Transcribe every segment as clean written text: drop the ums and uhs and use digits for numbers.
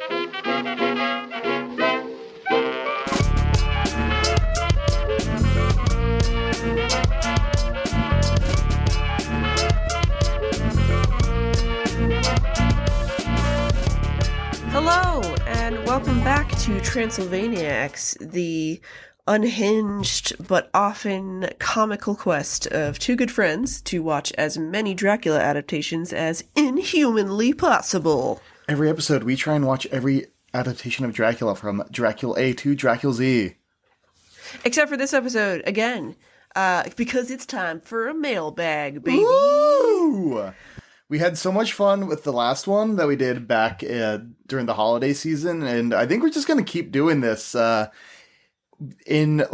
Hello, and welcome back to Transylvaniacs, the unhinged but often comical quest of two good friends to watch as many Dracula adaptations as inhumanly possible. Every episode, we try and watch every adaptation of Dracula from Dracula A to Dracula Z. Except for this episode, again, because it's time for a mailbag, baby. Woo! We had so much fun with the last one that we did back during the holiday season, and I think we're just going to keep doing this in,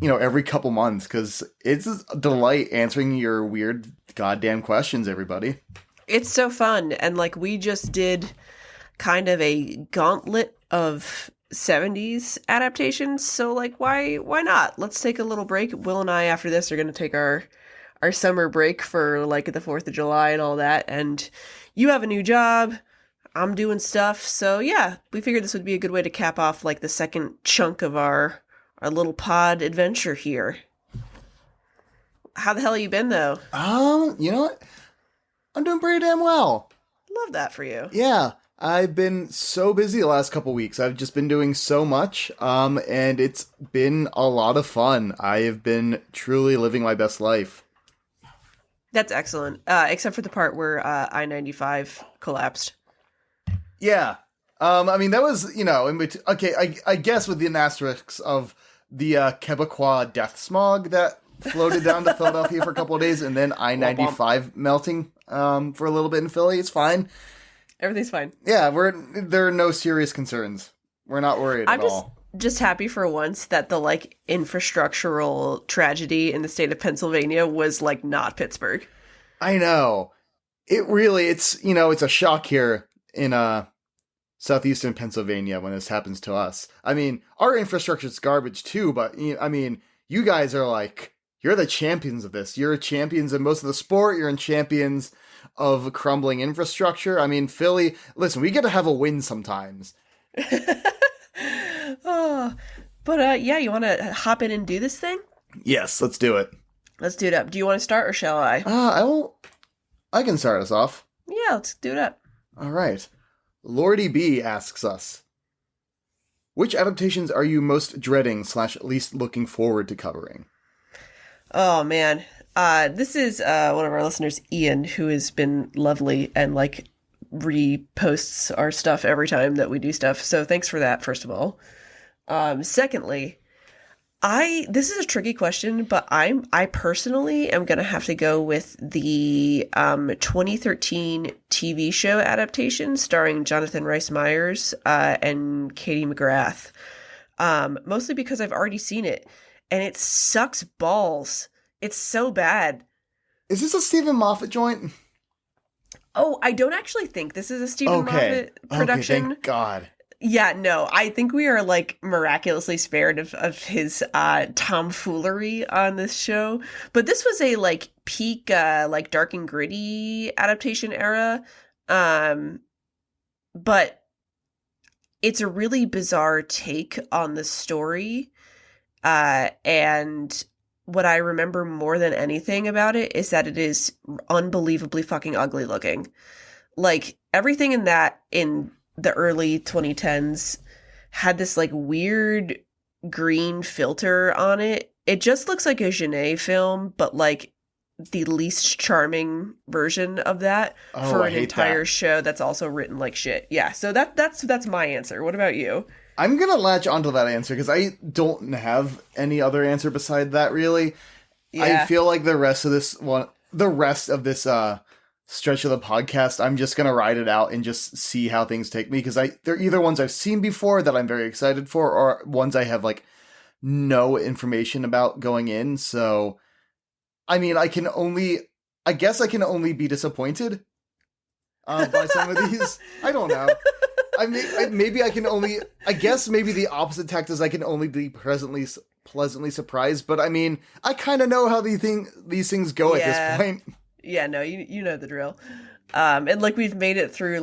every couple months, because it's a delight answering your weird goddamn questions, everybody. It's so fun, and, we just did kind of a gauntlet of 70s adaptations, so, why not? Let's take a little break. Will and I, after this, are going to take our summer break for the 4th of July and all that, and you have a new job, I'm doing stuff, so yeah, we figured this would be a good way to cap off the second chunk of our little pod adventure here. How the hell you been though? You know what? I'm doing pretty damn well. Love that for you. Yeah, I've been so busy the last couple weeks. I've just been doing so much, and it's been a lot of fun. I have been truly living my best life. That's excellent, except for the part where I-95 collapsed. Yeah. That was, in between. Okay, I guess with the asterisks of the Quebecois death smog that floated down to Philadelphia for a couple of days, and then I-95 melting for a little bit in Philly. It's fine. Everything's fine. Yeah, there are no serious concerns. We're not worried at all. Just happy for once that the infrastructural tragedy in the state of Pennsylvania was not Pittsburgh. I know. It's a shock here in southeastern Pennsylvania when this happens to us. Our infrastructure is garbage too, but you guys are you're the champions of this. You're champions in most of the sport. You're in champions of crumbling infrastructure. Philly, listen, we get to have a win sometimes. Yeah, you want to hop in and do this thing? Yes, let's do it. Let's do it up. Do you want to start or shall I? I can start us off. Yeah, let's do it up. All right. Lordy B asks us, which adaptations are you most dreading / least looking forward to covering? Oh, man. This is one of our listeners, Ian, who has been lovely and reposts our stuff every time that we do stuff. So thanks for that, first of all. Secondly, this is a tricky question, but I personally am going to have to go with the 2013 TV show adaptation starring Jonathan Rhys Meyers and Katie McGrath. Mostly because I've already seen it, and it sucks balls. It's so bad. Is this a Stephen Moffat joint? Oh, I don't actually think this is a Stephen Moffat production. Okay, thank God. Yeah, no, I think we are miraculously spared of his tomfoolery on this show. But this was a peak dark and gritty adaptation era. But it's a really bizarre take on the story. And what I remember more than anything about it is that it is unbelievably fucking ugly looking. Everything in the early 2010s had this weird green filter on it. It just looks like a Genet film, but the least charming version of that for an entire show that's also written like shit. Yeah, so that's my answer. What about you? I'm gonna latch onto that answer because I don't have any other answer beside that, really. Yeah. I feel like the rest of this stretch of the podcast, I'm just gonna ride it out and just see how things take me, because they're either ones I've seen before that I'm very excited for, or ones I have no information about going in. So, I guess I can only be disappointed by some of these. I don't know. Maybe the opposite tact is I can only be pleasantly surprised. But I kind of know how these things go at this point. Yeah, no, you know the drill. And we've made it through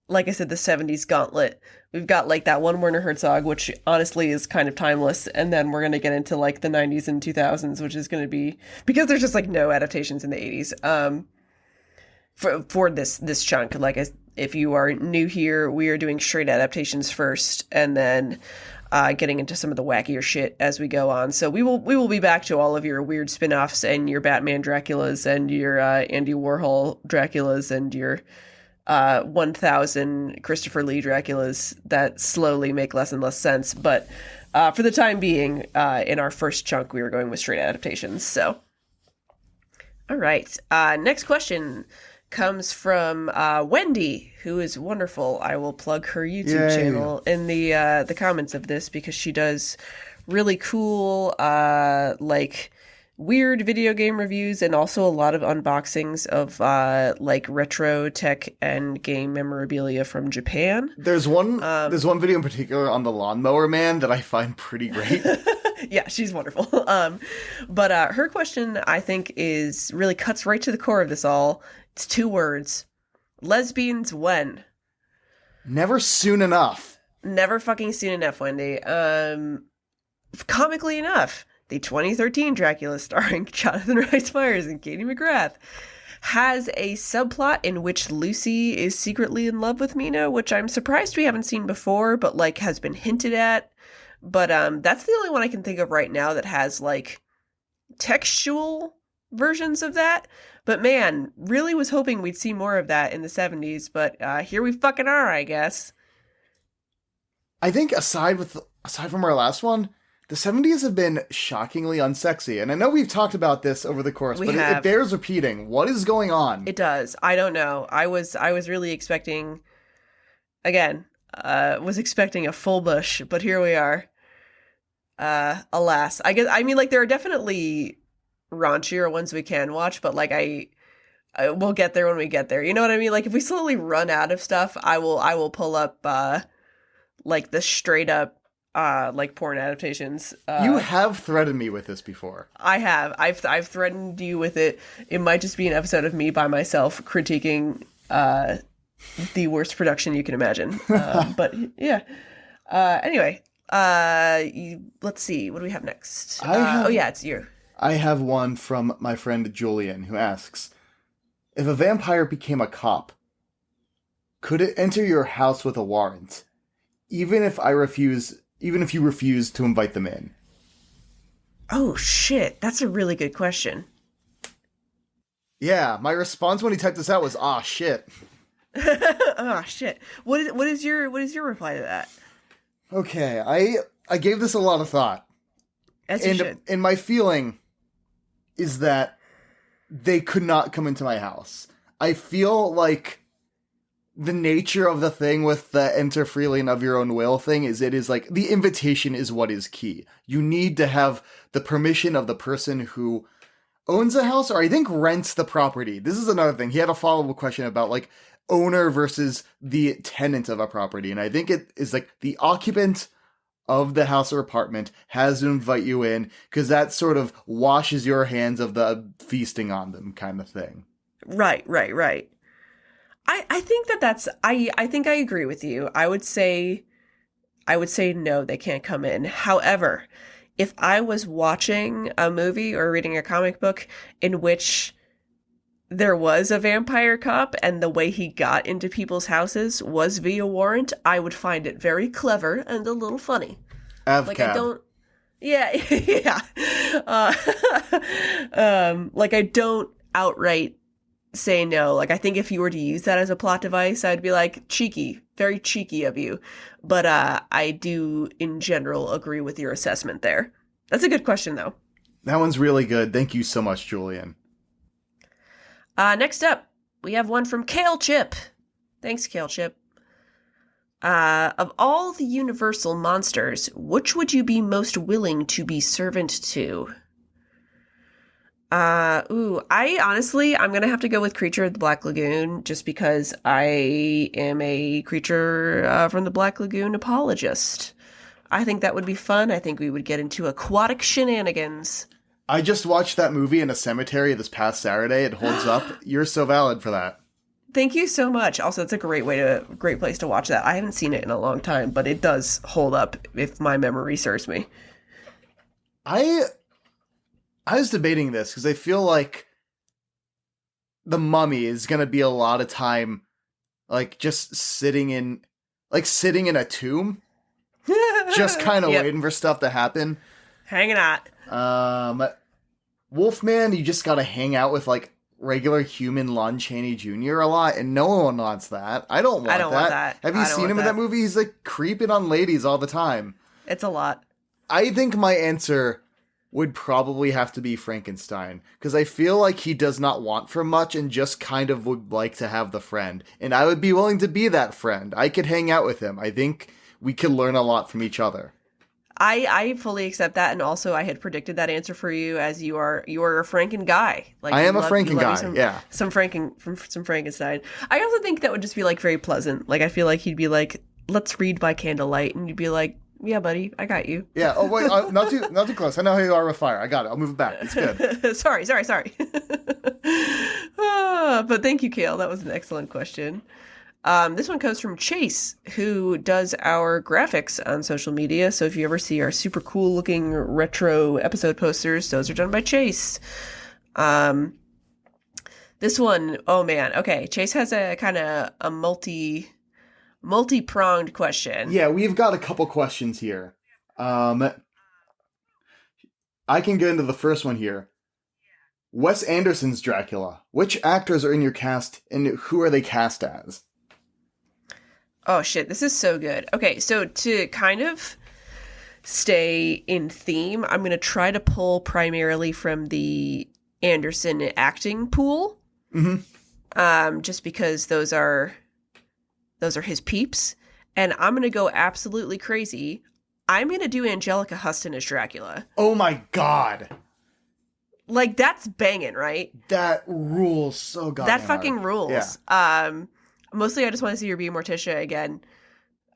like I said, the 70s gauntlet. We've got like that one Werner Herzog, which honestly is kind of timeless, and then we're gonna get into like the 90s and 2000s, which is gonna be because there's just like no adaptations in the 80s. For this chunk, if you are new here, we are doing straight adaptations first, and then getting into some of the wackier shit as we go on. So we will be back to all of your weird spin-offs and your Batman Draculas and your Andy Warhol Draculas and your 1000 Christopher Lee Draculas that slowly make less and less sense. But for the time being, in our first chunk, we were going with straight adaptations. So, all right. Next question comes from Wendy, who is wonderful. I will plug her YouTube channel in the comments of this because she does really cool like weird video game reviews and also a lot of unboxings of like retro tech and game memorabilia from Japan. There's one video in particular on the Lawnmower Man that I find pretty great. Yeah, she's wonderful. But her question, I think, is really cuts right to the core of this all. It's 2 words. Lesbians when? Never soon enough. Never fucking soon enough, Wendy. Comically enough, the 2013 Dracula starring Jonathan Rhys Meyers and Katie McGrath has a subplot in which Lucy is secretly in love with Mina, which I'm surprised we haven't seen before, but like has been hinted at. But that's the only one I can think of right now that has like textual versions of that. But man, really was hoping we'd see more of that in the 70s, but here we fucking are, I guess. I think aside from our last one, the 70s have been shockingly unsexy. And I know we've talked about this over the course, but it bears repeating. What is going on? It does. I don't know. I was really expecting, again, was expecting a full bush, but here we are. Alas. I mean, like, there are definitely raunchier ones we can watch, but like I we'll get there when we get there. You know what I mean? Like if we slowly run out of stuff, I will pull up like the straight up like porn adaptations. You have threatened me with this before. I have. I've threatened you with it. It might just be an episode of me by myself critiquing the worst production you can imagine. But yeah. Anyway, let's see. What do we have next? Oh yeah, it's you. I have one from my friend Julian who asks, if a vampire became a cop, could it enter your house with a warrant, even if you refuse to invite them in? Oh shit, that's a really good question. Yeah, my response when he typed this out was, "Ah, shit." Oh shit. What is your reply to that? Okay, I gave this a lot of thought. As you should. And my feeling is that they could not come into my house. I feel like the nature of the thing with the enter freely and of your own will thing is it is like the invitation is what is key. You need to have the permission of the person who owns the house or I think rents the property. This is another thing. He had a follow-up question about like owner versus the tenant of a property. And I think it is like the occupant of the house or apartment has to invite you in because that sort of washes your hands of the feasting on them kind of thing. Right. I think that's I think I agree with you. I would say no, they can't come in. However, if I was watching a movie or reading a comic book in which there was a vampire cop and the way he got into people's houses was via warrant, I would find it very clever and a little funny. Like I don't... Yeah, yeah. Like I don't outright say no. Like I think if you were to use that as a plot device, I'd be like, cheeky, very cheeky of you. But I do, in general, agree with your assessment there. That's a good question, though. That one's really good. Thank you so much, Julian. Next up, we have one from Kale Chip. Thanks, Kale Chip. Of all the Universal monsters, which would you be most willing to be servant to? I honestly, I'm gonna have to go with Creature of the Black Lagoon, just because I am a Creature from the Black Lagoon apologist. I think that would be fun. I think we would get into aquatic shenanigans. I just watched that movie in a cemetery this past Saturday. It holds up. You're so valid for that. Thank you so much. Also, it's a great place to watch that. I haven't seen it in a long time, but it does hold up if my memory serves me. I I was debating this because I feel like the Mummy is gonna be a lot of time, like just sitting in a tomb, just kind of Yep. waiting for stuff to happen. Hanging out. Wolfman, you just gotta hang out with like regular human Lon Chaney Jr. a lot, and no one wants that. I don't want I don't that. want that. Have you I don't seen want him in that. that movie? He's like creeping on ladies all the time. It's a lot. I think my answer would probably have to be Frankenstein, because I feel like he does not want for much and just kind of would like to have the friend. And I would be willing to be that friend. I could hang out with him. I think we could learn a lot from each other. I fully accept that, and also I had predicted that answer for you as you are a Franken guy. Like I you am a love- Franken you love guy, some, yeah. some Frankenstein. I also think that would just be like very pleasant. Like I feel like he'd be like, "Let's read by candlelight," and you'd be like, "Yeah, buddy, I got you." Yeah. Oh wait, not too close. I know how you are with fire. I got it. I'll move it back. It's good. sorry. But thank you, Kale. That was an excellent question. This one comes from Chase, who does our graphics on social media. So if you ever see our super cool looking retro episode posters, those are done by Chase. This one, oh man. Okay. Chase has a kind of a multi-pronged question. Yeah, we've got a couple questions here. I can get into the first one here. Wes Anderson's Dracula. Which actors are in your cast, and who are they cast as? Oh shit, this is so good. Okay, so to kind of stay in theme, I'm going to try to pull primarily from the Anderson acting pool. Mm-hmm. Just because those are his peeps, and I'm going to go absolutely crazy. I'm going to do Angelica Huston as Dracula. Oh my god. Like that's banging, right? That rules so goddamn That fucking hard. rules. Yeah. Mostly I just want to see her be Morticia again.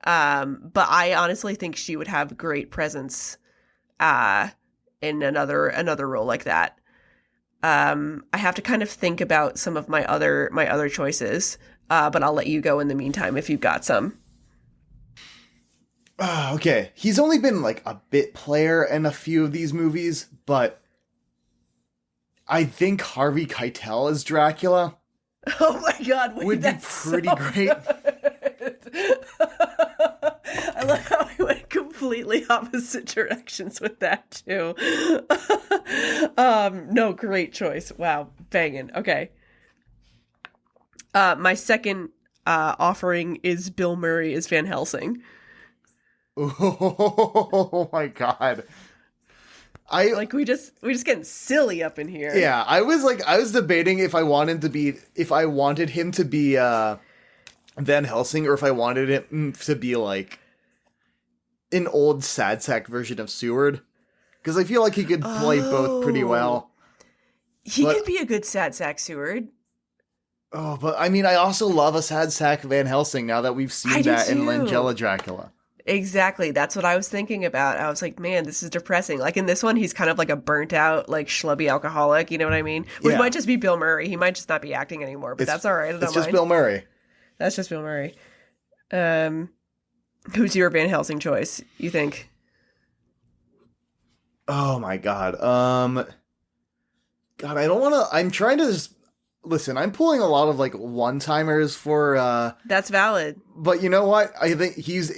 But I honestly think she would have great presence in another role like that. I have to kind of think about some of my other choices, but I'll let you go in the meantime if you've got some. Okay. He's only been like a bit player in a few of these movies, but I think Harvey Keitel as Dracula Oh my god, wait, would be that's pretty so great. good. I love how we went completely opposite directions with that too. No, great choice. Wow, banging. Okay. My second offering is Bill Murray as Van Helsing. Oh my god. Like we just getting silly up in here. Yeah, I was debating if I wanted him to be Van Helsing, or if I wanted him to be like an old sad sack version of Seward, because I feel like he could play both pretty well. He could be a good sad sack Seward. Oh, but I mean, I also love a sad sack Van Helsing now that we've seen I do that in too. Langella Dracula. Exactly. That's what I was thinking about. I was like, man, this is depressing. Like in this one, he's kind of like a burnt out, like schlubby alcoholic. You know what I mean? Which Yeah. might just be Bill Murray. He might just not be acting anymore, but that's all right. I don't It's just mind. Bill Murray. That's just Bill Murray. Who's your Van Helsing choice, you think? Oh my god. God, I don't want to. I'm trying to just listen. I'm pulling a lot of like one-timers for. That's valid. But you know what? I think he's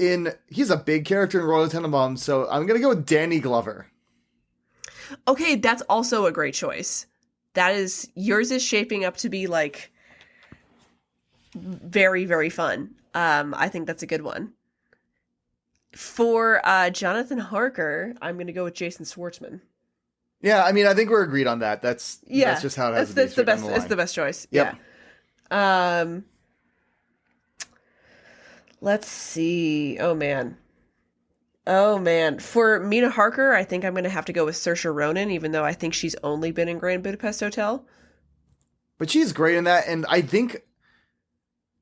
a big character in Royal Tenenbaums, so I'm gonna go with Danny Glover. Okay, that's also a great choice. Yours is shaping up to be like very, very fun. I think that's a good one. For Jonathan Harker, I'm going to go with Jason Schwartzman. Yeah, I mean, I think we're agreed on that. That's just how it has to be. That's the straight down best. the It's line. the best choice. Yep. Yeah. Let's see. Oh man. For Mina Harker, I think I'm going to have to go with Saoirse Ronan, even though I think she's only been in Grand Budapest Hotel. But she's great in that, and I think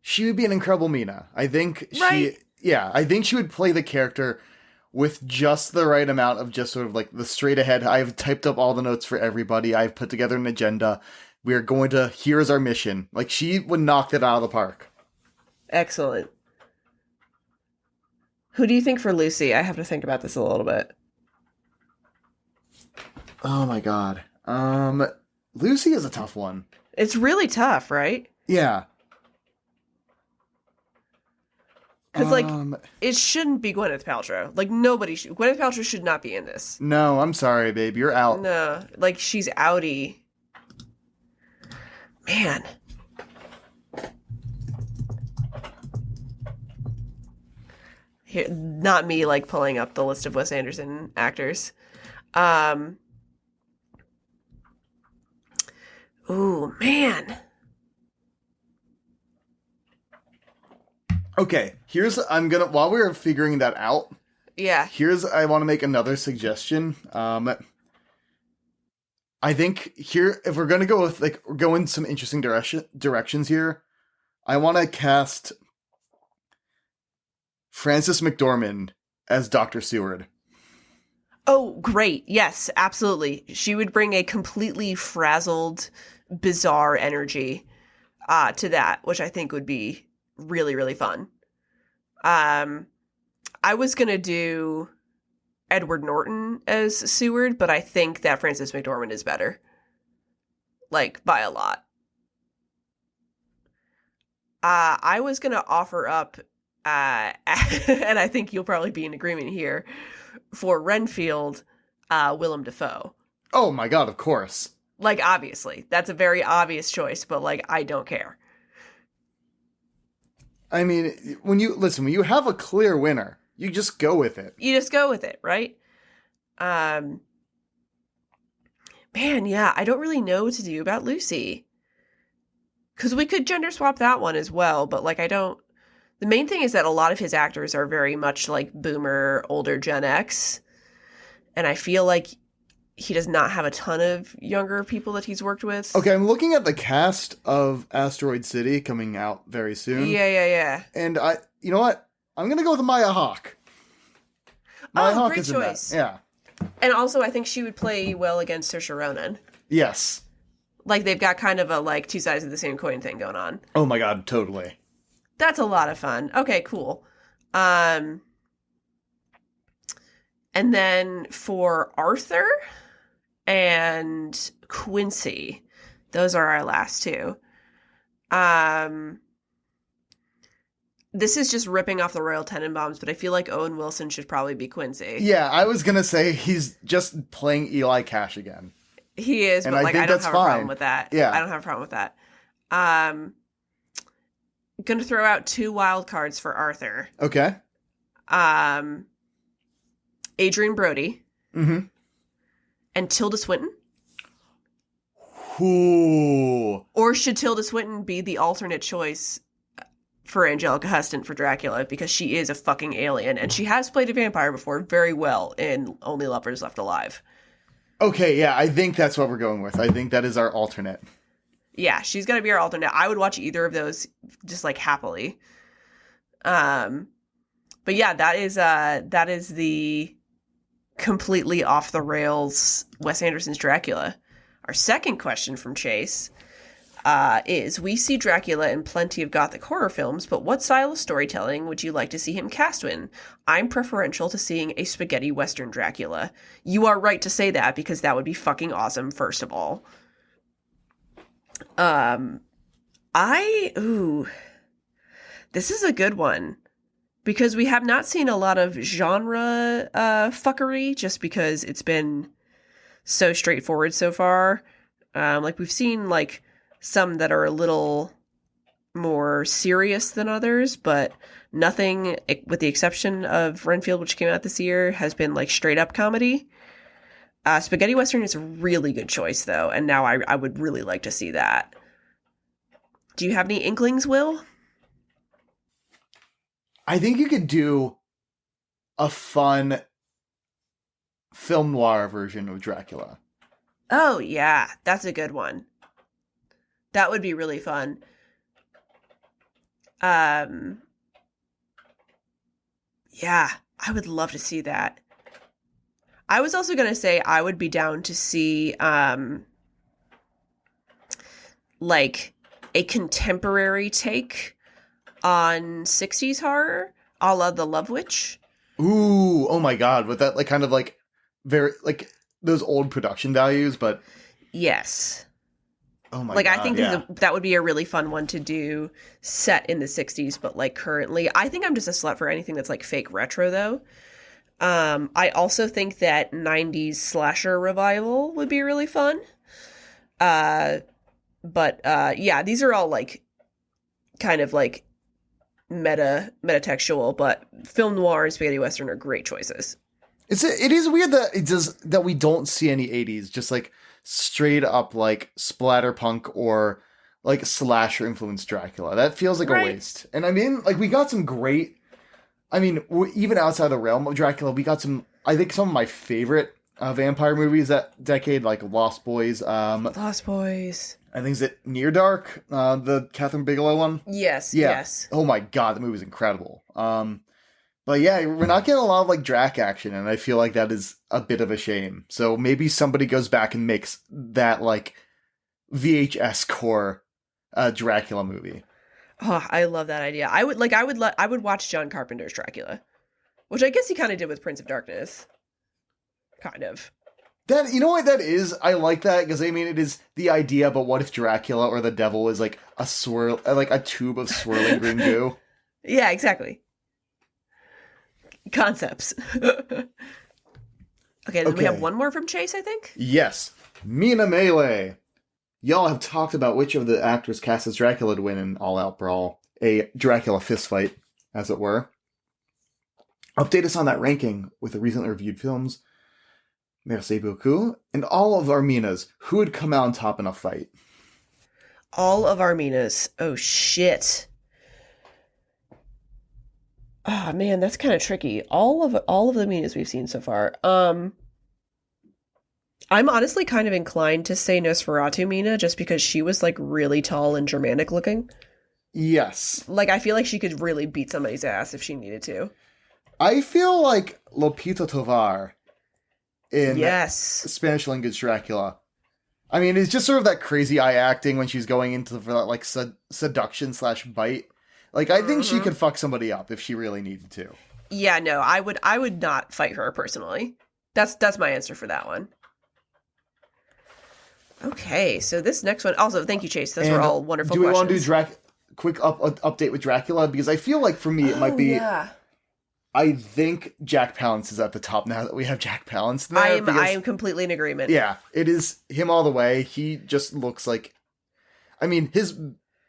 she would be an incredible Mina. I think Right. I think she would play the character with just the right amount of just sort of like the straight ahead. I've typed up all the notes for everybody. I've put together an agenda. we're going to, here's our mission. Like, she would knock that out of the park. Excellent. Who do you think for Lucy? I have to think about this a little bit. Oh my god. Lucy is a tough one. It's really tough, right? Yeah. Because, like, it shouldn't be Gwyneth Paltrow. Like, Gwyneth Paltrow should not be in this. No, I'm sorry, babe. You're out. No. Like, she's outie. Man. Here, not me, like, pulling up the list of Wes Anderson actors. Ooh, man. Okay, while we're figuring that out, Yeah. I want to make another suggestion. I think here, if we're going to go with, like, we're going some interesting directions here, I want to cast Frances McDormand as Dr. Seward. Oh, great. Yes, absolutely. She would bring a completely frazzled, bizarre energy to that, which I think would be really, really fun. I was going to do Edward Norton as Seward, but I think that Frances McDormand is better. Like, by a lot. I was going to offer up, and I think you'll probably be in agreement here, for Renfield, Willem Dafoe. Oh my god, of course. Like, obviously. That's a very obvious choice, but, like, I don't care. I mean, when you have a clear winner, you just go with it. You just go with it, right? Man, yeah, I don't really know what to do about Lucy. Because we could gender swap that one as well, but, like, the main thing is that a lot of his actors are very much, like, boomer, older Gen X. And I feel like he does not have a ton of younger people that he's worked with. Okay, I'm looking at the cast of Asteroid City coming out very soon. Yeah. And you know what? I'm going to go with Maya Hawke. Maya Hawke great is choice. in that. Yeah. And also, I think she would play well against Saoirse Ronan. Yes. Like, they've got kind of a, like, two sides of the same coin thing going on. Oh my god, totally. That's a lot of fun. Okay, cool. And then for Arthur and Quincy, those are our last two. This is just ripping off the Royal Tenenbaums, but I feel like Owen Wilson should probably be Quincy. Yeah, I was going to say he's just playing Eli Cash again. He is, and but, like, I don't have a problem with that. Yeah. I don't have a problem with that. Going to throw out two wild cards for Arthur. Okay. Adrian Brody. Mm-hmm. And Tilda Swinton. Ooh. Or should Tilda Swinton be the alternate choice for Angelica Huston for Dracula, because she is a fucking alien, and she has played a vampire before very well in Only Lovers Left Alive. Okay, yeah, I think that's what we're going with. I think that is our alternate. Yeah, she's gonna be our alternate. I would watch either of those just, like, happily. But yeah, that is the completely off the rails Wes Anderson's Dracula. Our second question from Chase is, we see Dracula in plenty of gothic horror films, but what style of storytelling would you like to see him cast in? I'm preferential to seeing a spaghetti western Dracula. You are right to say that, because that would be fucking awesome, first of all. This is a good one, because we have not seen a lot of genre fuckery, just because it's been so straightforward so far. Like, we've seen, like, some that are a little more serious than others, but nothing, with the exception of Renfield, which came out this year, has been, like, straight up comedy. Spaghetti Western is a really good choice, though, and now I would really like to see that. Do you have any inklings, Will? I think you could do a fun film noir version of Dracula. Oh, yeah, that's a good one. That would be really fun. Yeah, I would love to see that. I was also going to say I would be down to see like a contemporary take on 60s horror, a la The Love Witch. Ooh, oh my god, with that like kind of like very like those old production values, but Yes. oh my Like, god, I think yeah. that would be a really fun one to do set in the 60s, but like currently. I think I'm just a slut for anything that's like fake retro, though. I also think that 90s slasher revival would be really fun. But yeah, these are all like kind of like metatextual, but film noir and spaghetti western are great choices. It is weird that it does that we don't see any 80s, just like straight up like splatterpunk or like slasher influenced Dracula. That feels like a Right. waste. And I mean, like we got some great. I mean, even outside the realm of Dracula, we got some. I think some of my favorite vampire movies that decade, like Lost Boys. Lost Boys. I think is it Near Dark, the Catherine Bigelow one. Yes, Yeah. yes. Oh my god, the movie was incredible. But yeah, we're not getting a lot of like Drac action, and I feel like that is a bit of a shame. So maybe somebody goes back and makes that like VHS core Dracula movie. Oh, I love that idea. I would watch John Carpenter's Dracula, which I guess he kind of did with Prince of Darkness. Kind of. That, you know what that is? I like that because I mean it is the idea, but what if Dracula or the devil is like a like a tube of swirling green goo? Yeah, exactly. Concepts. Okay, then we have one more from Chase, I think. Yes, Mina Melee. Y'all have talked about which of the actors cast as Dracula to win in All Out Brawl, a Dracula fistfight, as it were. Update us on that ranking with the recently reviewed films. Merci beaucoup. And all of our Minas, who would come out on top in a fight? All of our Minas. Oh, shit. Oh, man, that's kind of tricky. All of the Minas we've seen so far. I'm honestly kind of inclined to say Nosferatu Mina just because she was like really tall and Germanic looking. Yes. Like, I feel like she could really beat somebody's ass if she needed to. I feel like Lupita Tovar in Yes. Spanish language Dracula. I mean, it's just sort of that crazy eye acting when she's going into for that like seduction / bite. Like, I think she could fuck somebody up if she really needed to. Yeah, no, I would not fight her personally. That's my answer for that one. Okay, so this next one. Also, thank you, Chase. Those were all wonderful questions. Do we want to do quick update with Dracula? Because I feel like for me it might be. Yeah. I think Jack Palance is at the top now that we have Jack Palance there. I am completely in agreement. Yeah, it is him all the way. He just looks like. I mean, his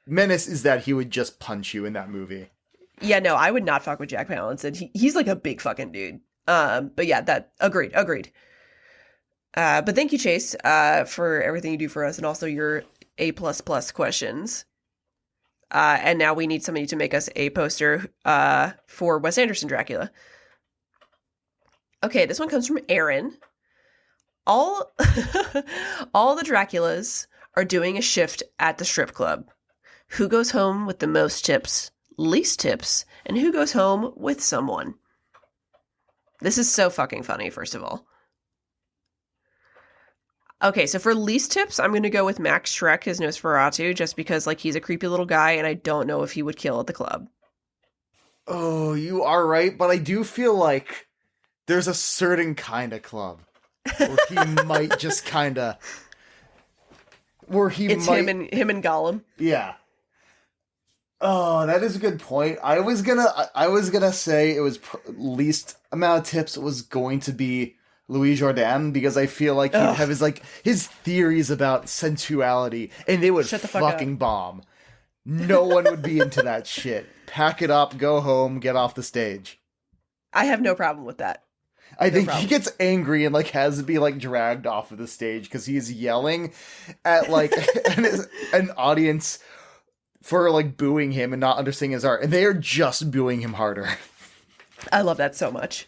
menace is that he would just punch you in that movie. Yeah, no, I would not fuck with Jack Palance, and he's like a big fucking dude. But yeah, that agreed. But thank you, Chase, for everything you do for us, and also your A++ questions. And now we need somebody to make us a poster for Wes Anderson Dracula. Okay, this one comes from Aaron. All the Draculas are doing a shift at the strip club. Who goes home with the most tips, least tips, and who goes home with someone? This is so fucking funny, first of all. Okay, so for least tips, I'm going to go with Max Schreck as Nosferatu, just because, like, he's a creepy little guy, and I don't know if he would kill at the club. Oh, you are right, but I do feel like there's a certain kind of club where he might just kind of... It's him and Gollum. Yeah. Oh, that is a good point. I was gonna say it was least amount of tips was going to be Louis Jourdan, because I feel like he'd have his theories about sensuality, and they would fucking bomb. No one would be into that shit. Pack it up, go home, get off the stage. I have no problem with that. I think he gets angry and like has to be like dragged off of the stage because he's yelling at like an audience for like booing him and not understanding his art, and they are just booing him harder. I love that so much.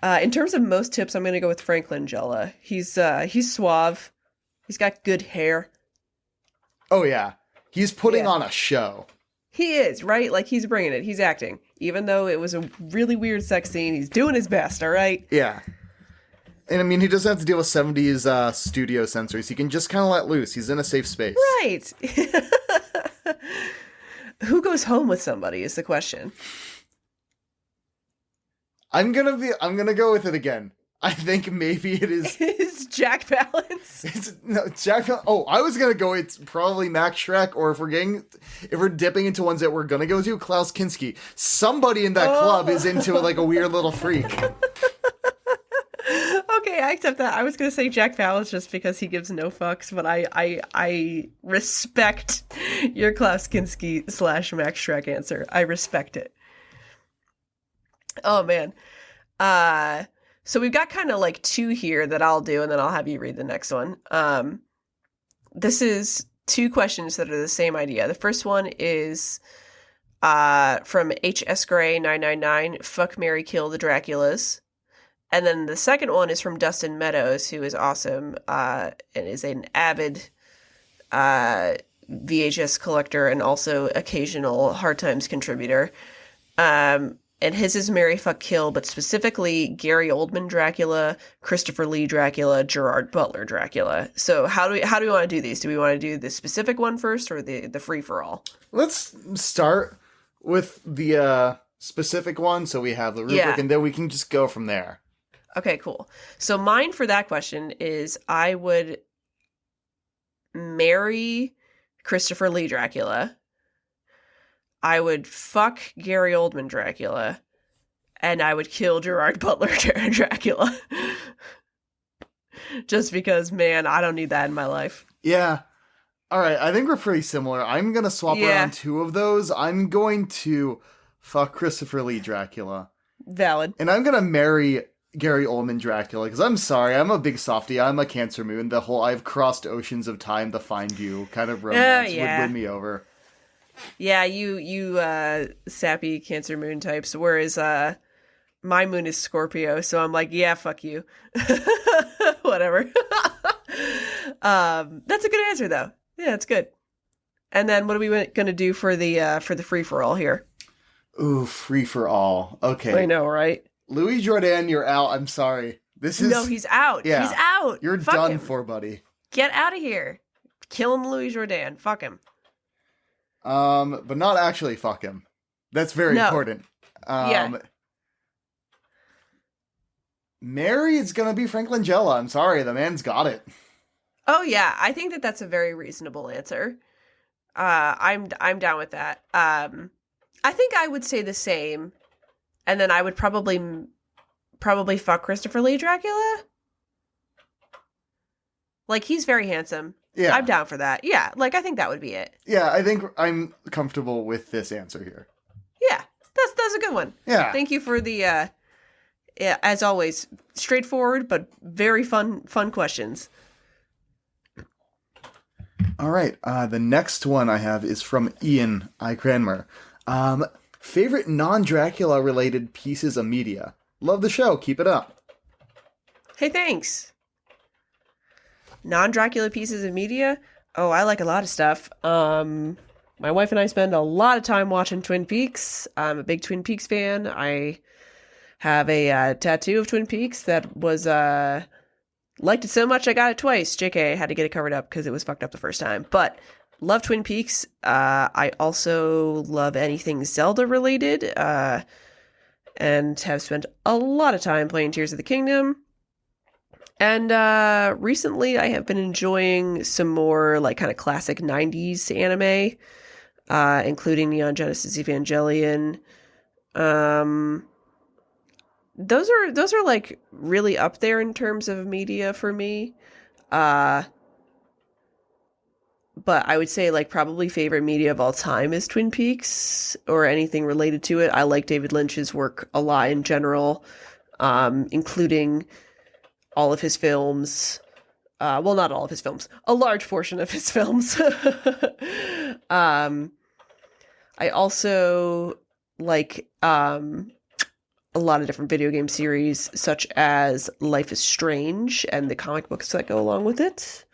In terms of most tips, I'm going to go with Frank Langella. He's suave. He's got good hair. Oh yeah, he's putting on a show. He is, right? Like, he's bringing it. He's acting. Even though it was a really weird sex scene, he's doing his best, all right? Yeah. And I mean, he doesn't have to deal with 70s studio censors. He can just kind of let loose. He's in a safe space. Right. Who goes home with somebody is the question. I'm gonna go with it again. I think maybe it is. It's Jack Palance. No, Jack. Oh, I was gonna go. It's probably Max Schreck, or if we're dipping into ones that we're gonna go to, Klaus Kinski. Somebody in that club is into like a weird little freak. Okay, I accept that. I was gonna say Jack Palance just because he gives no fucks, but I respect your Klaus Kinski / Max Schreck answer. I respect it. Oh man. So we've got kind of like two here that I'll do, and then I'll have you read the next one. This is two questions that are the same idea. The first one is from HS Gray 999, fuck, marry, kill the Draculas. And then the second one is from Dustin Meadows, who is awesome and is an avid VHS collector and also occasional Hard Times contributor. And his is marry, fuck, kill, but specifically Gary Oldman Dracula, Christopher Lee Dracula, Gerard Butler Dracula. So how do we want to do these? Do we want to do the specific one first or the free for all? Let's start with the specific one, so we have the rubric, and then we can just go from there. Okay, cool. So mine for that question is I would marry Christopher Lee Dracula. I would fuck Gary Oldman Dracula, and I would kill Gerard Butler Dracula. Just because, man, I don't need that in my life. Yeah. All right, I think we're pretty similar. I'm going to swap around two of those. I'm going to fuck Christopher Lee Dracula. Valid. And I'm going to marry Gary Oldman Dracula, because I'm sorry, I'm a big softie. I'm a Cancer Moon. The whole I've crossed oceans of time to find you kind of romance would win me over. Yeah, you sappy Cancer Moon types, whereas my moon is Scorpio, so I'm like, yeah, fuck you. Whatever. That's a good answer, though. Yeah, it's good. And then what are we going to do for the free-for-all here? Ooh, free-for-all. Okay. I know, right? Louis Jourdan, you're out. I'm sorry. No, he's out. Yeah. He's out. You're fuck done him. for, buddy. Get out of here. Killing Louis Jourdan. Fuck him. But not actually fuck him. That's very important. Mary is gonna be Frank Langella. I'm sorry, the man's got it. Oh yeah, I think that's a very reasonable answer. I'm down with that. I think I would say the same, and then I would probably fuck Christopher Lee Dracula. Like, he's very handsome. Yeah. I'm down for that. Yeah, like, I think that would be it. Yeah, I think I'm comfortable with this answer here. Yeah, that's a good one. Yeah. Thank you for the, as always, straightforward but very fun questions. All right, the next one I have is from Ian I. Cranmer. Favorite non-Dracula related pieces of media? Love the show, keep it up. Hey, thanks. Non-Dracula pieces of media? Oh, I like a lot of stuff. My wife and I spend a lot of time watching Twin Peaks. I'm a big Twin Peaks fan. I have a tattoo of Twin Peaks that was, liked it so much I got it twice. JK, I had to get it covered up because it was fucked up the first time. But love Twin Peaks. I also love anything Zelda related. And have spent a lot of time playing Tears of the Kingdom. And recently I have been enjoying some more like kind of classic 90s anime, including Neon Genesis Evangelion. Those are like really up there in terms of media for me. But I would say like probably favorite media of all time is Twin Peaks or anything related to it. I like David Lynch's work a lot in general, including all of his films. Well, not all of his films. A large portion of his films. I also like a lot of different video game series, such as Life is Strange and the comic books that go along with it.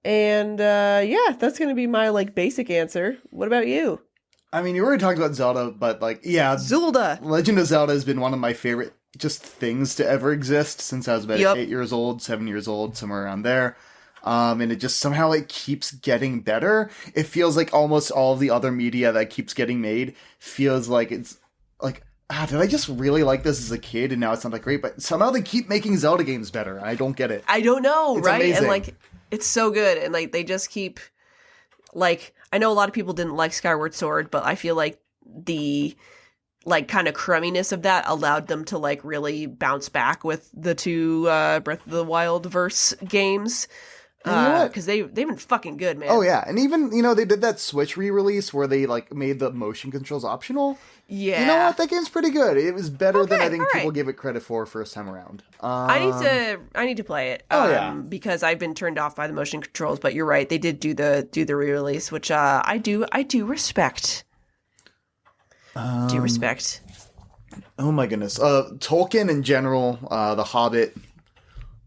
And yeah, that's going to be my like basic answer. What about you? I mean, you already talked about Zelda, but like, yeah. Zelda! Legend of Zelda has been one of my favorite just things to ever exist since I was about Yep. 8 years old, 7 years old, somewhere around there. And it just somehow like keeps getting better. It feels like almost all of the other media that keeps getting made feels like it's like, did I just really like this as a kid and now it's not that great? But somehow they keep making Zelda games better. I don't get it. I don't know, It's right? amazing. And like, it's so good. And like, they just keep, like, I know a lot of people didn't like Skyward Sword, but I feel like the like kind of crumminess of that allowed them to like really bounce back with the two Breath of the Wild verse games. And you know what? Because they've been fucking good, man. Oh yeah, and even they did that Switch re-release where they like made the motion controls optional. Yeah. You know what? That game's pretty good. It was better than Okay, I think all people right. give it credit for first time around. I need to play it. Oh, yeah. Because I've been turned off by the motion controls. But you're right, they did do the re-release, which I do respect. Do respect. Oh my goodness. Tolkien in general, The Hobbit,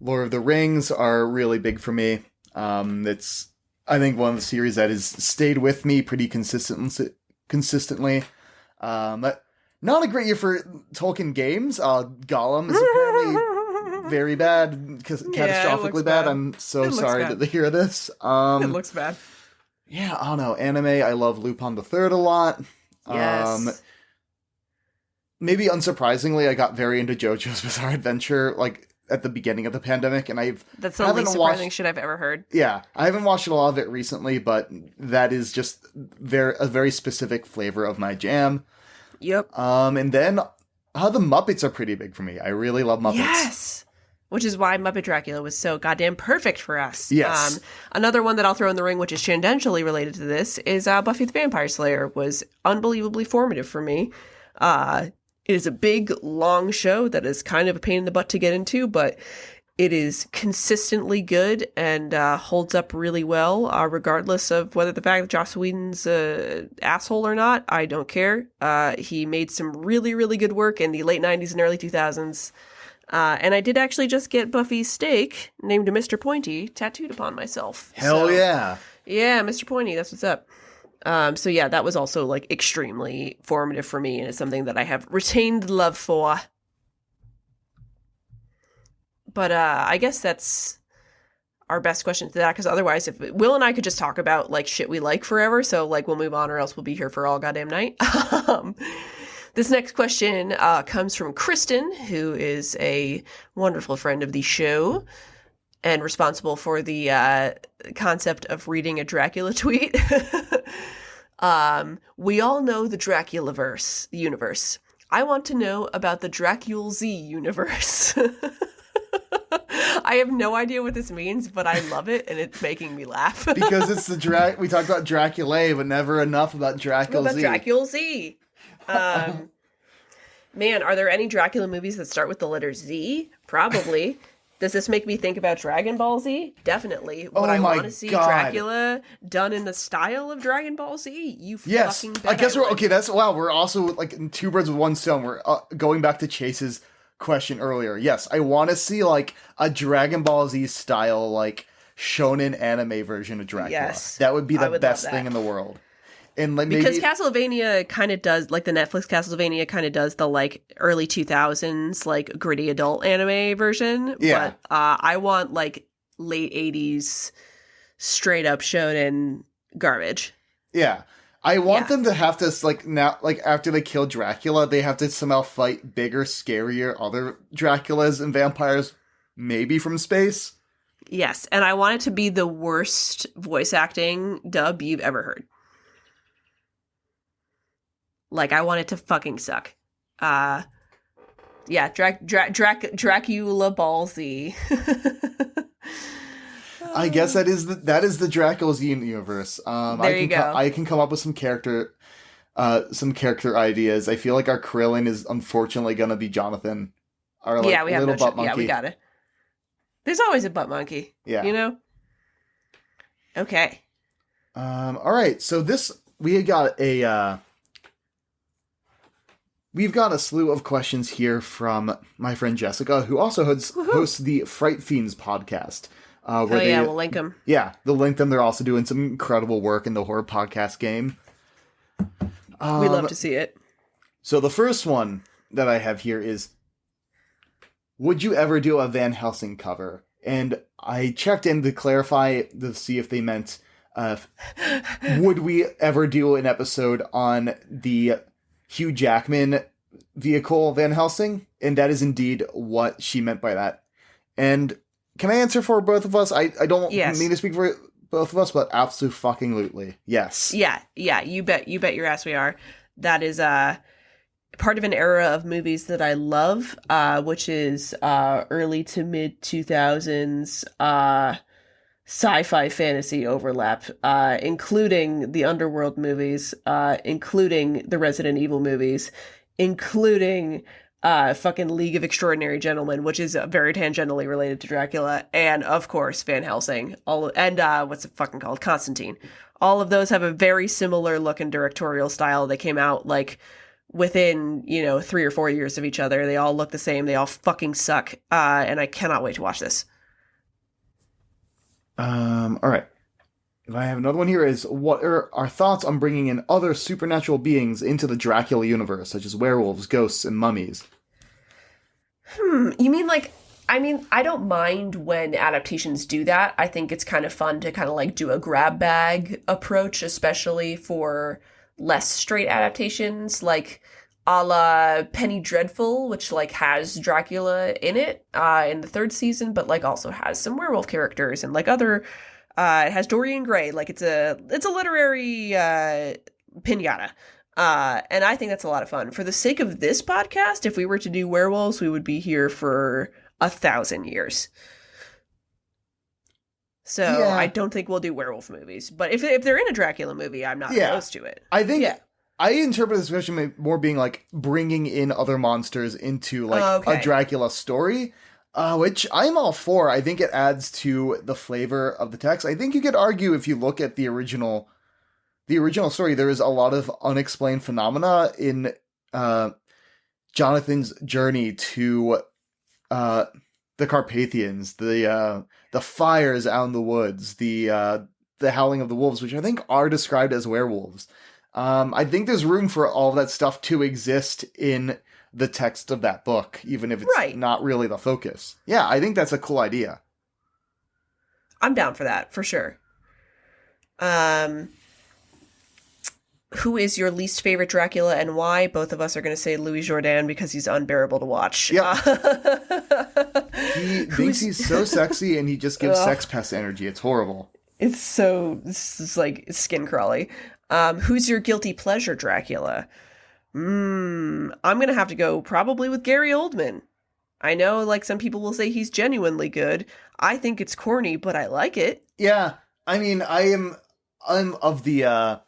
Lord of the Rings are really big for me. It's, I think, one of the series that has stayed with me pretty consistently. But not a great year for Tolkien games. Gollum is apparently very bad, it catastrophically looks bad. bad. I'm so It looks sorry bad. to hear this. It looks bad. Yeah, I don't know. Anime, I love Lupin the Third a lot. Yes. Maybe unsurprisingly, I got very into JoJo's Bizarre Adventure, like, at the beginning of the pandemic, and That's the haven't least surprising shit I've ever heard. Yeah, I haven't watched a lot of it recently, but that is just a very specific flavor of my jam. Yep. And then the Muppets are pretty big for me. I really love Muppets. Yes. Which is why Muppet Dracula was so goddamn perfect for us. Yes. Another one that I'll throw in the ring, which is tangentially related to this, is Buffy the Vampire Slayer. Was unbelievably formative for me. It is a big, long show that is kind of a pain in the butt to get into, but it is consistently good and holds up really well, regardless of whether the fact that Joss Whedon's asshole or not. I don't care. He made some really, really good work in the late 90s and early 2000s. And I did actually just get Buffy's steak, named Mr. Pointy, tattooed upon myself. Hell yeah. Yeah, Mr. Pointy, that's what's up. So yeah, that was also like extremely formative for me, and it's something that I have retained love for. But I guess that's our best question to that, because otherwise, if Will and I could just talk about like shit we like forever, so like we'll move on, or else we'll be here for all goddamn night. This next question comes from Kristen, who is a wonderful friend of the show and responsible for the concept of reading a Dracula tweet. We all know the Draculaverse universe. I want to know about the Dracul Z universe. I have no idea what this means, but I love it, and it's making me laugh. Because it's we talked about Dracula, but never enough about Dracul Z. Dracul Z. Man, are there any Dracula movies that start with the letter Z? Probably. Does this make me think about Dragon Ball Z? Definitely. Would I want to see God. Dracula done in the style of Dragon Ball Z? You Yes, fucking bet I guess I we're would. okay. We're also like in two birds with one stone. We're going back to Chase's question earlier. Yes, I want to see like a Dragon Ball Z style like shonen anime version of Dracula. Yes, that would be I the would best love thing that. in the world. And like Because maybe Castlevania kind of does, like the Netflix Castlevania kind of does the like early 2000s like gritty adult anime version. Yeah. But I want like late 80s straight up shonen garbage. yeah, I want Yeah. them to have to like now like after they kill Dracula, they have to somehow fight bigger, scarier other Draculas and vampires, maybe from space. Yes, and I want it to be the worst voice acting dub you've ever heard. Like, I want it to fucking suck. Yeah, Dracula Ball Z. I guess that is the Dracula's universe. There you go. I can come up with some character ideas. I feel like our Krillin is unfortunately gonna be Jonathan. Our like, Yeah, we have little no butt monkey. Yeah, we got it. There's always a butt monkey. Yeah. You know? Okay. All right. So we've got a slew of questions here from my friend Jessica, who also hosts the Fright Fiends podcast. We'll link them. Yeah, they'll link them. They're also doing some incredible work in the horror podcast game. We love to see it. So the first one that I have here is, would you ever do a Van Helsing cover? And I checked in to clarify to see if they meant, uh, would we ever do an episode on the Hugh Jackman vehicle Van Helsing? And that is indeed what she meant by that. And can I answer for both of us? I don't Yes. mean to speak for both of us, but absolutely yes. Yeah, you bet your ass we are. That is part of an era of movies that I love, which is early to mid 2000s sci-fi fantasy overlap, including the Underworld movies, including the Resident Evil movies, including fucking League of Extraordinary Gentlemen, which is very tangentially related to Dracula, and of course Van Helsing, what's it fucking called, Constantine. All of those have a very similar look and directorial style. They came out like within 3 or 4 years of each other. They all look the same. They all fucking suck, and I cannot wait to watch this. All right. If I have another one here is, what are our thoughts on bringing in other supernatural beings into the Dracula universe, such as werewolves, ghosts, and mummies? You mean like, I don't mind when adaptations do that. I think it's kind of fun to kind of like do a grab bag approach, especially for less straight adaptations, like a la Penny Dreadful, which like has Dracula in it in the 3rd season, but like also has some werewolf characters and like other. It has Dorian Gray, like it's a literary pinata. And I think that's a lot of fun. For the sake of this podcast, if we were to do werewolves, we would be here for 1,000 years. So Yeah. I don't think we'll do werewolf movies. But if they're in a Dracula movie, I'm not opposed to it. I think I interpret this question more being like bringing in other monsters into like a Dracula story, which I'm all for. I think it adds to the flavor of the text. I think you could argue, if you look at the original story, there is a lot of unexplained phenomena in Jonathan's journey to the Carpathians, the fires out in the woods, the howling of the wolves, which I think are described as werewolves. I think there's room for all of that stuff to exist in the text of that book, even if it's not really the focus. Yeah, I think that's a cool idea. I'm down for that, for sure. Who is your least favorite Dracula and why? Both of us are going to say Louis Jourdan because he's unbearable to watch. Yeah. He thinks he's so sexy and he just gives sex pest energy. It's horrible. It's like skin crawly. Who's your guilty pleasure Dracula? I'm going to have to go probably with Gary Oldman. I know like some people will say he's genuinely good. I think it's corny, but I like it. Yeah. I mean, I'm of the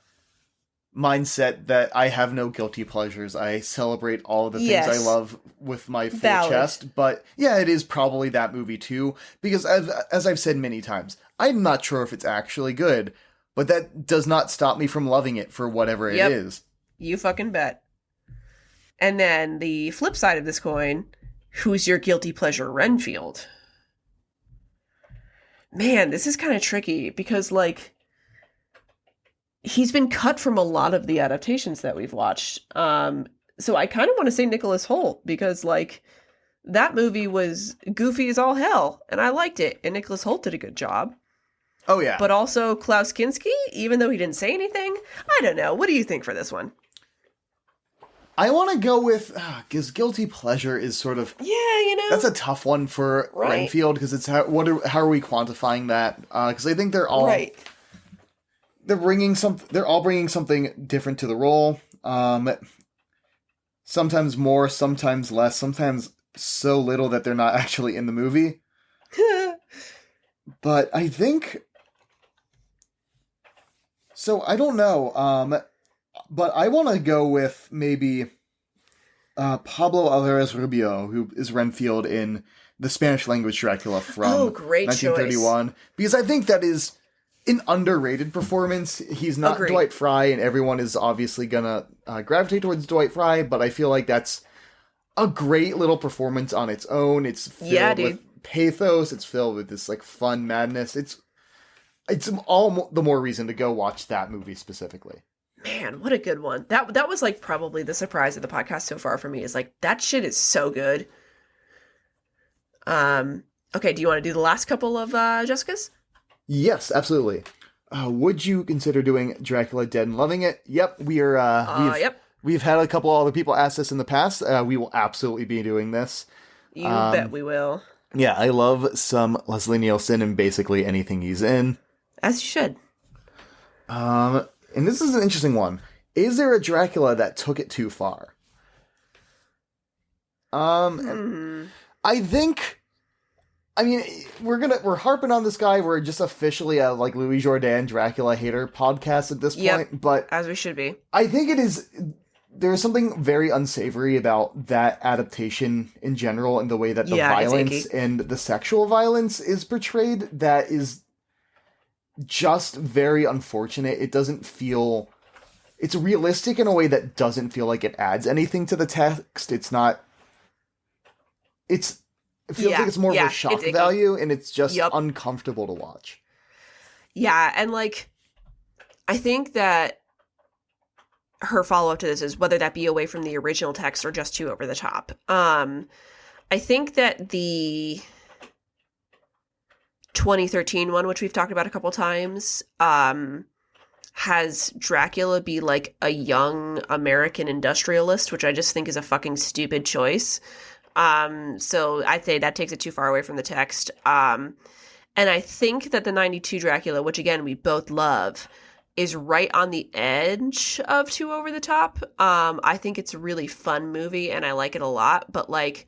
mindset that I have no guilty pleasures. I celebrate all of the things I love with my full chest. But yeah, it is probably that movie too, because as I've said many times, I'm not sure if it's actually good, but that does not stop me from loving it for whatever it is. You fucking bet. And then the flip side of this coin, who's your guilty pleasure Renfield? Man, this is kind of tricky because like he's been cut from a lot of the adaptations that we've watched. So I kind of want to say Nicholas Hoult because like that movie was goofy as all hell and I liked it and Nicholas Hoult did a good job. Oh yeah. But also Klaus Kinski, even though he didn't say anything. I don't know. What do you think for this one? I want to go with, because guilty pleasure is sort of... Yeah, that's a tough one for Renfield, because it's how are we quantifying that? Because I think they're all... They're all bringing something different to the role. Sometimes more, sometimes less, sometimes so little that they're not actually in the movie. But I think... So, I don't know. But I want to go with maybe Pablo Alvarez Rubio, who is Renfield in the Spanish language Dracula from great 1931. Choice. Because I think that is an underrated performance. He's not Dwight Fry, and everyone is obviously going to gravitate towards Dwight Fry, but I feel like that's a great little performance on its own. It's filled with pathos. It's filled with this like fun madness. It's all the more reason to go watch that movie specifically. Man, what a good one. That was like probably the surprise of the podcast so far for me is like that shit is so good. Okay, do you want to do the last couple of Jessica's? Yes, absolutely. Would you consider doing Dracula Dead and Loving It? Yep, Yep. we've had a couple other people ask this in the past. We will absolutely be doing this. You bet we will. Yeah, I love some Leslie Nielsen and basically anything he's in. As you should. And this is an interesting one. Is there a Dracula that took it too far? I think. I mean, we're harping on this guy. We're just officially a like Louis Jourdan Dracula hater podcast at this point, but as we should be. I think it is. There's something very unsavory about that adaptation in general, and the way that the violence and the sexual violence is portrayed. That is just very unfortunate. It doesn't feel. It's realistic in a way that doesn't feel like it adds anything to the text. It's not. It feels like it's more of a shock value, and it's just uncomfortable to watch. Yeah, and like, I think that her follow-up to this is whether that be away from the original text or just too over the top. I think that the 2013 one, which we've talked about a couple times, has Dracula be like a young American industrialist, which I just think is a fucking stupid choice. So I'd say that takes it too far away from the text. And I think that the 92 Dracula, which again, we both love, is right on the edge of too over the top. I think it's a really fun movie and I like it a lot, but like,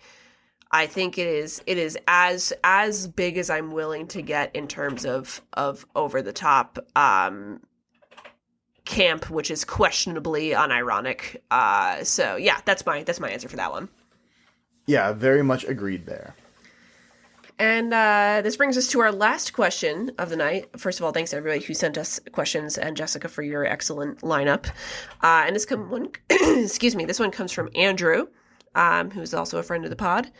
I think it is as big as I'm willing to get in terms of over the top, camp, which is questionably unironic. So yeah, that's my answer for that one. Yeah, very much agreed there. And this brings us to our last question of the night. First of all, thanks to everybody who sent us questions, and Jessica for your excellent lineup. And this one, excuse me, this one comes from Andrew, who's also a friend of the pod.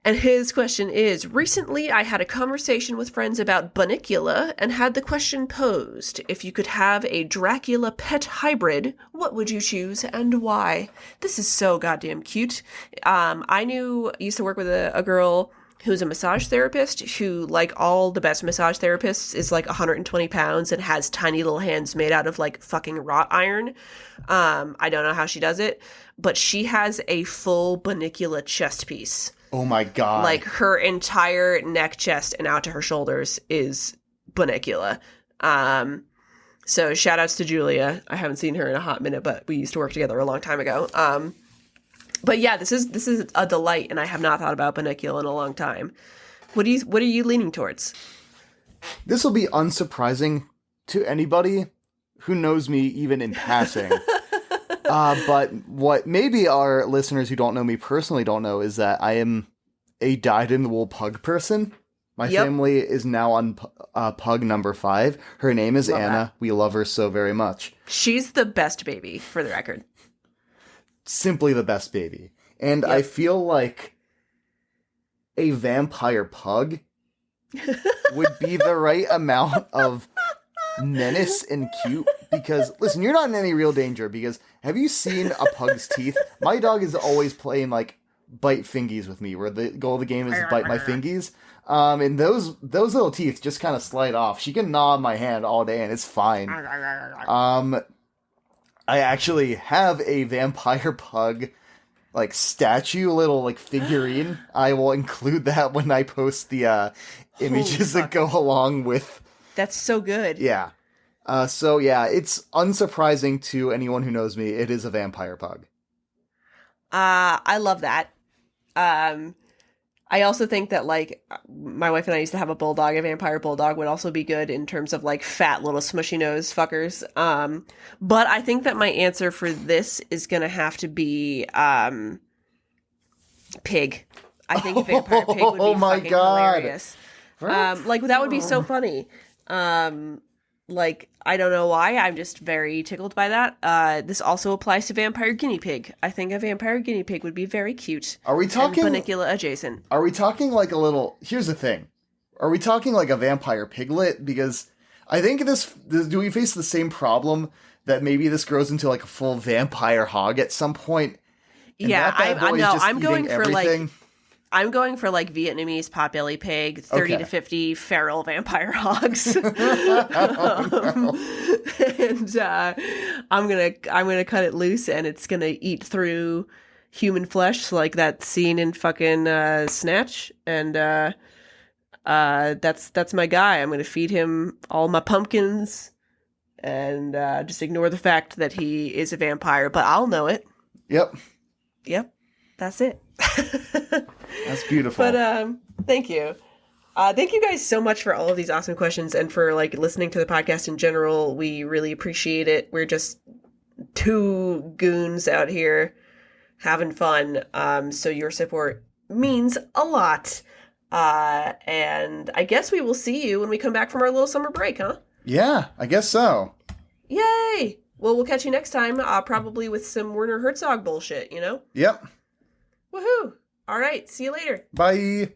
And his question is, recently I had a conversation with friends about Bunnicula and had the question posed, if you could have a Dracula pet hybrid, what would you choose and why? This is so goddamn cute. I used to work with a girl who's a massage therapist who, like all the best massage therapists, is like 120 pounds and has tiny little hands made out of like fucking wrought iron. I don't know how she does it, but she has a full Bunnicula chest piece. Oh my god. Like her entire neck, chest, and out to her shoulders is Bunnicula. So shout outs to Julia. I haven't seen her in a hot minute, but we used to work together a long time ago. But yeah, this is a delight, and I have not thought about Bunnicula in a long time. What are you leaning towards? This will be unsurprising to anybody who knows me even in passing. But what maybe our listeners who don't know me personally don't know is that I am a dyed-in-the-wool pug person. My family is now on pug number 5. Her name is Anna. That. We love her so very much. She's the best baby, for the record. Simply the best baby. And I feel like a vampire pug would be the right amount of menace and cute, because listen, you're not in any real danger, because have you seen a pug's teeth? My dog is always playing like bite fingies with me, where the goal of the game is to bite my fingies, and those little teeth just kind of slide off. She can gnaw on my hand all day and it's fine. I actually have a vampire pug like statue, little like figurine. I will include that when I post the images that go along with. That's so good. Yeah. So yeah, it's unsurprising to anyone who knows me. It is a vampire pug. I love that. I also think that like my wife and I used to have a bulldog. A vampire bulldog would also be good in terms of like fat little smushy nose fuckers. But I think that my answer for this is gonna have to be pig. I think a vampire pig would be fucking hilarious. Like that would be so funny. Like, I don't know why, I'm just very tickled by that. This also applies to vampire guinea pig. I think a vampire guinea pig would be very cute. Are we talking Bunnicula adjacent? Are we talking like a little? Here's the thing: are we talking like a vampire piglet? Because I think this do we face the same problem that maybe this grows into like a full vampire hog at some point? Yeah, I'm going for everything? I'm going for like Vietnamese potbelly pig, 30 to 50 feral vampire hogs. And I'm gonna cut it loose, and it's gonna eat through human flesh, like that scene in fucking Snatch. And that's my guy. I'm gonna feed him all my pumpkins, and just ignore the fact that he is a vampire. But I'll know it. Yep. That's it. That's beautiful. But thank you. Thank you guys so much for all of these awesome questions and for like listening to the podcast in general. We really appreciate it. We're just two goons out here having fun. So your support means a lot. And I guess we will see you when we come back from our little summer break, huh? Yeah, I guess so. Yay! Well, we'll catch you next time, probably with some Werner Herzog bullshit, you know? Yep. Woohoo! All right, see you later. Bye.